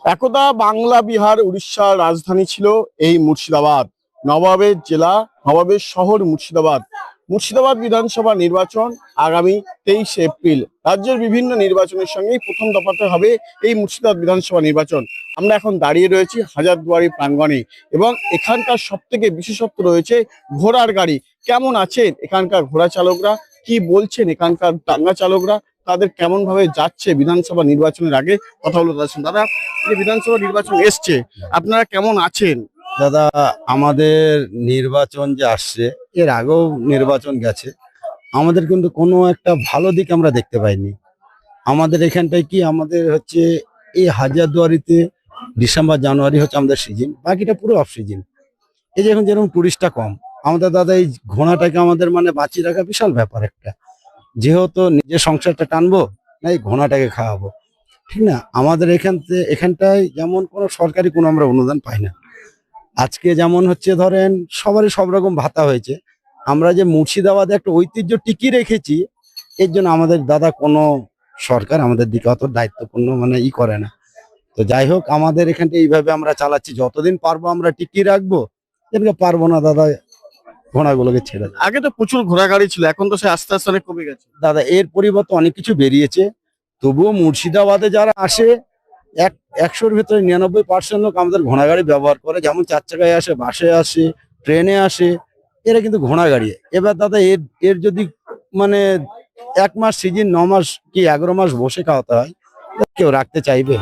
একদা বাংলা, বিহার, উড়িষ্যার রাজধানী ছিল এই মুর্শিদাবাদ। নবাবের জেলা, নবাবের শহর মুর্শিদাবাদ। মুর্শিদাবাদ বিধানসভা নির্বাচন আগামী 23 এপ্রিল। রাজ্যের বিভিন্ন নির্বাচনের সঙ্গেই প্রথম দফাতে হবে এই মুর্শিদাবাদ বিধানসভা নির্বাচন। আমরা এখন দাঁড়িয়ে রয়েছি হাজারদুয়ারি প্রাঙ্গণে এবং এখানকার সব থেকে বিশেষত্ব রয়েছে ঘোড়ার গাড়ি। কেমন আছেন এখানকার ঘোড়া চালকরা, কি বলছেন এখানকার টাঙ্গা চালকরা, তাদের কেমন ভাবে যাচ্ছে বিধানসভা নির্বাচনের আগে, কথা বলে তাদের সঙ্গে। দাদা, যে বিধানসভা নির্বাচন এসছে, আপনারা কেমন আছেন? দাদা, আমাদের নির্বাচন যে আসছে, এর আগেও নির্বাচন গেছে, আমাদের কিন্তু কোনো একটা ভালো দিক আমরা দেখতে পাইনি। আমাদের এখানটায় কি আমাদের হচ্ছে এই হাজারদুয়ারিতে ডিসেম্বর জানুয়ারি হচ্ছে আমাদের সিজন, বাকিটা পুরো অফ সিজন। এই যে এখন যেরকম টুরিস্টটা কম, আমাদের দাদা এই ঘোড়াটাকে আমাদের মানে বাঁচিয়ে রাখা বিশাল ব্যাপার একটা। যেহেতু নিজের সংসারটা টানবো না, এই ঘোড়াটাকে খাওয়াবো, ঠিক না? আমাদের এখানটায় যেমন কোনো সরকারি কোনো আমরা অনুদান পাই না। আজকে যেমন হচ্ছে ধরেন সবারই সব রকম ভাতা হয়েছে, আমরা যে মুর্শিদাবাদে একটা ঐতিহ্য টিকিয়ে রেখেছি, এর জন্য আমাদের দাদা কোনো সরকার আমাদের দিকে অত দায়িত্বপূর্ণ মানে করে না। তো যাই হোক, আমাদের এখানটা এইভাবে আমরা চালাচ্ছি, যতদিন পারবো আমরা টিকিয়ে রাখবো, এদিকে পারবো না দাদা ঘোড়াগুলোকে ছেড়ে দেয়। আগে তো প্রচুর ঘোড়া গাড়ি ছিল, এখন তো সে আস্তে আস্তে অনেক কমে গেছে। দাদা, এর পরিবর্তে অনেক কিছু বেরিয়েছে, তবুও মুর্শিদাবাদে যারা আসে 100-র ভেতরে 99% লোক আমাদের ঘোড়া গাড়ি ব্যবহার করে। যেমন 4 চাকায় আসে, বাসে আসে, ট্রেনে আসে, এরা কিন্তু ঘোড়া গাড়ি। এবার দাদা এর এর যদি মানে 1 মাস সিজন 9 মাস কি 11 মাস বসে খাওয়াতে হয়, কেউ রাখতে চাইবে?